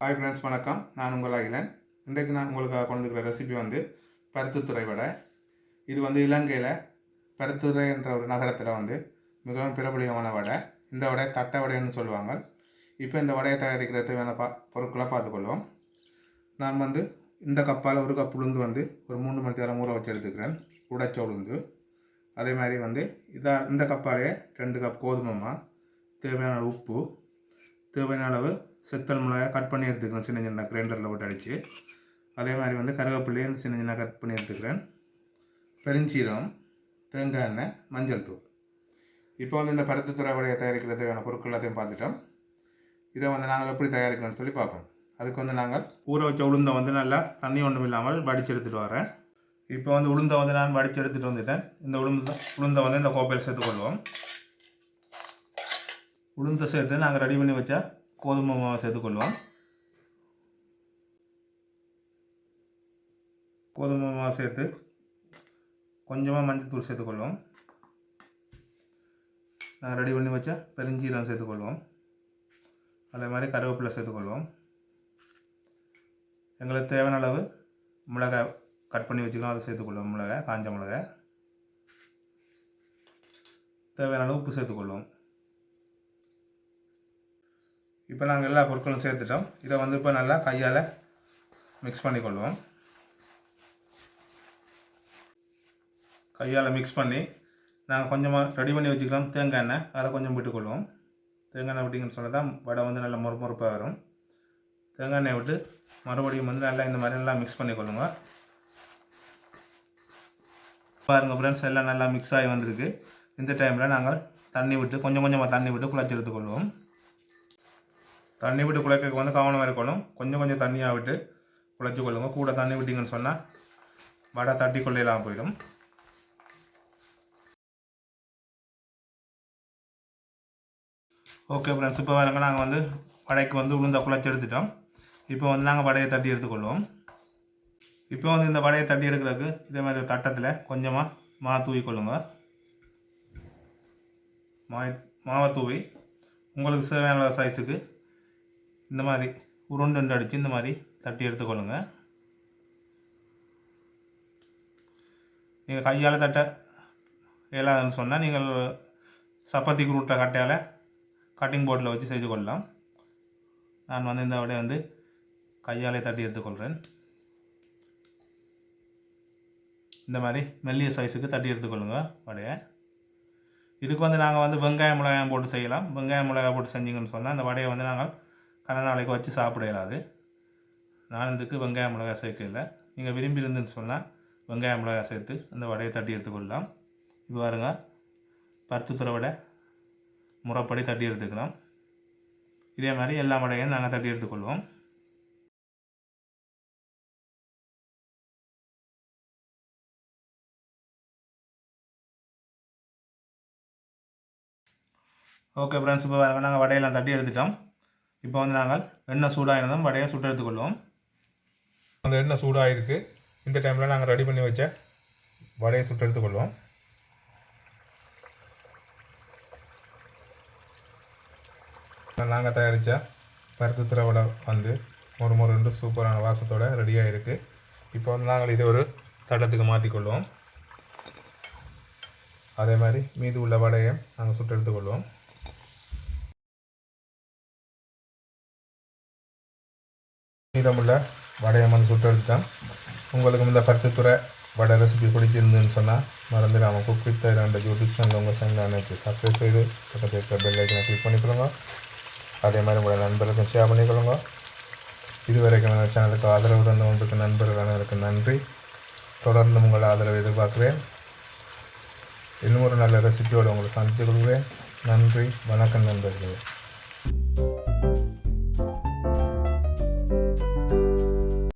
Hi friends, வணக்கம். நான் உங்கள் அகிலன். இன்றைக்கு நான் உங்களுக்கு கொண்டுக்கிற ரெசிபி வந்து பருத்தித்துறை வடை. இது வந்து இலங்கையில் பருத்தித்துறை என்ற ஒரு நகரத்தில் வந்து மிகவும் பிரபலியமான வடை. இந்த வடை தட்டை வடைன்னு சொல்லுவாங்க. இப்போ இந்த வடையை தயாரிக்கிறது தேவையான பொருட்களை பார்த்துக்கொள்வோம். நான் வந்து இந்த கப்பால் ஒரு கப் உளுந்து வந்து ஒரு 3 மணி நேரம் ஊற வச்சு எடுத்துக்கிறேன், உடைச்ச உளுந்து. அதே மாதிரி வந்து இந்த கப்பாலே 2 கப் கோதுமை மாவு, தேவையான அளவு உப்பு, தேவையான அளவு செத்தல் மிளகாய் கட் பண்ணி எடுத்துக்கிறேன், சின்ன சின்ன கிரைண்டரில் போட்டு அடித்து. அதே மாதிரி வந்து கருவேப்பிலையும் சின்ன சின்ன கட் பண்ணி எடுத்துக்கிறேன், பெருஞ்சீரகம், தேங்காய் எண்ணெய், மஞ்சள் தூள். இப்போ வந்து இந்த பருத்தித்துறை வடையை தயாரிக்கிறதுக்கான பொருட்கள் எல்லாத்தையும் பார்த்துட்டோம். இதை வந்து நாங்கள் எப்படி தயாரிக்கணும்னு சொல்லி பார்ப்போம். அதுக்கு வந்து நாங்கள் ஊற வச்ச உளுந்தை வந்து நல்லா தண்ணி ஒன்றும் இல்லாமல் வடித்து எடுத்துகிட்டு வரேன். இப்போ வந்து உளுந்தை வந்து நான் வடித்து எடுத்துகிட்டு வந்துட்டேன். இந்த உளுந்தை வந்து இந்த கோப்பையில் சேர்த்துக்கொள்வோம். உளுந்தை சேர்த்து நாங்கள் ரெடி பண்ணி வச்சா கோதுமை மாவை சேர்த்துக்கொள்வோம். கோதுமை மாவை சேர்த்து கொஞ்சமாக மஞ்சள் தூள் சேர்த்துக்கொள்வோம். நாங்கள் ரெடி பண்ணி வச்சா பெருஞ்சீரகம் சேர்த்துக்கொள்வோம். அதே மாதிரி கருவேப்பிலை சேர்த்துக்கொள்வோம். எங்களுக்கு தேவையான அளவு மிளகாய் கட் பண்ணி வச்சுக்கலாம், அதை சேர்த்துக்கொள்வோம். மிளகாய், காஞ்ச மிளகாய், தேவையான அளவு உப்பு சேர்த்துக்கொள்வோம். இப்போ நாங்கள் எல்லா பொருட்களும் சேர்த்துட்டோம். இதை வந்து இப்போ நல்லா கையால் மிக்ஸ் பண்ணிக்கொள்வோம். கையால் மிக்ஸ் பண்ணி நாங்கள் கொஞ்சமாக ரெடி பண்ணி வச்சுக்கலாம். தேங்காய் எண்ணெய் அதை கொஞ்சம் விட்டுக்கொள்வோம். தேங்காய் எண்ணெய் விட்டிங்கன்னு சொன்னால் தான் வடை வந்து நல்லா முறுப்பாக வரும். தேங்காய் எண்ணெய் விட்டு மறுபடியும் வந்து நல்லா இந்த மாதிரி நல்லா மிக்ஸ் பண்ணிக்கொள்ளுங்க. பாருங்கள் ஃப்ரெண்ட்ஸ், எல்லாம் நல்லா மிக்ஸ் ஆகி வந்திருக்கு. இந்த டைமில் நாங்கள் தண்ணி விட்டு கொஞ்சம் கொஞ்சமாக தண்ணி விட்டு குழச்சி எடுத்துக்கொள்வோம். தண்ணி விட்டு குழைக்க வந்து கவனமாக இருக்கணும். கொஞ்சம் கொஞ்சம் தண்ணியாக விட்டு குழைச்சி கொள்ளுங்க. கூட தண்ணி விட்டிங்கன்னு சொன்னால் வடை தட்டி கொள்ளையெல்லாம் போயிடும். ஓகே ஃப்ரெண்ட்ஸ், இப்போ வரங்க நாங்கள் வந்து வடைக்கு வந்து உளுந்த குழைச்சி எடுத்துட்டோம். இப்போ வந்து நாங்கள் வடையை தட்டி எடுத்துக்கொள்வோம். இப்போ வந்து இந்த வடையை தட்டி எடுக்கிறதுக்கு இதே மாதிரி ஒரு தட்டத்தில் கொஞ்சமாக மாவு தூவி கொள்ளுங்க. மாவை தூவி உங்களுக்கு தேவையான சைஸுக்கு இந்த மாதிரி உருண்டு அடித்து இந்த மாதிரி தட்டி எடுத்துக்கொள்ளுங்க. நீங்கள் கையால் தட்ட இயலாதுன்னு சொன்னால் நீங்கள் சப்பாத்திக்கு உருட்டுற கட்டையால் கட்டிங் போர்டில் வச்சு செய்து கொள்ளலாம். நான் வந்து இந்த வடையை வந்து கையாலே தட்டி எடுத்துக்கொள்கிறேன். இந்த மாதிரி மெல்லிய சைஸுக்கு தட்டி எடுத்துக்கொள்ளுங்க வடையை. இதுக்கு வந்து நாங்கள் வந்து வெங்காயம் மிளகாயம் போட்டு செய்யலாம். வெங்காயம் மிளகாய் போட்டு செஞ்சிங்கன்னு சொன்னால் அந்த வடையை வந்து நாங்கள் கன நாளைக்கு வச்சு சாப்பிட இயலாது. நான் இதுக்கு வெங்காயம் மிளகாய் சேர்க்கல. நீங்கள் விரும்பி இருந்துன்னு சொன்னால் வெங்காயம் மிளகாய் சேர்த்து அந்த வடையை தட்டி எடுத்துக்கொள்ளலாம். இப்போ பாருங்க, பருத்தித்துறை வடை முறைப்படி தட்டி எடுத்துக்கலாம். இதே மாதிரி எல்லா வடையும் நாங்கள் தட்டி எடுத்துக்கொள்வோம். ஓகே ஃப்ரெண்ட்ஸ், இப்போ பாருங்கள், நாங்கள் வடையெல்லாம் தட்டி எடுத்துட்டோம். இப்போ வந்து நாங்கள் எண்ணெய் சூடாகினதும் வடையை சுட்டு எடுத்துக்கொள்வோம். அந்த எண்ணெய் சூடாக இருக்குது. இந்த டைமில் நாங்கள் ரெடி பண்ணி வச்ச வடையை சுட்டு எடுத்துக்கொள்வோம். நாங்கள் தயாரித்த பருத்தித்துறை வடை வந்து ஒரு சூப்பரான வாசத்தோடு ரெடியாக இருக்குது. இப்போ வந்து நாங்கள் இதை ஒரு தட்டத்துக்கு மாற்றிக்கொள்வோம். அதே மாதிரி மீதி உள்ள வடையை நாங்கள் சுட்டு எடுத்துக்கொள்வோம். மீதமுள்ள வடையம்மன் சுட்டு எடுத்துட்டோம். உங்களுக்கு இந்த பருத்தித்துறை வடை ரெசிபி பிடிச்சிருந்துன்னு சொன்னால் மறந்துடாமல் cook with Island YouTube channel உங்கள் சேனல் அனைத்து சப்ஸ்கிரைப் செய்து பக்கத்தில் இருக்கிற பெல் ஐக்கனை கிளிக் பண்ணிக்கொள்ளுங்க. அதே மாதிரி உங்களோட நண்பர்களுக்கும் ஷேர் பண்ணிக்கொள்ளுங்க. இதுவரைக்கும் எங்கள் சேனலுக்கு ஆதரவு தந்த உங்களுக்கு நண்பர்கள் அனைவருக்கும் நன்றி. தொடர்ந்து உங்கள் ஆதரவை எதிர்பார்க்குறேன். இன்னும் ஒரு நல்ல ரெசிபியோடு உங்களை சந்தித்துக் கொள்கிறேன். நன்றி, வணக்கம் நண்பர்களே.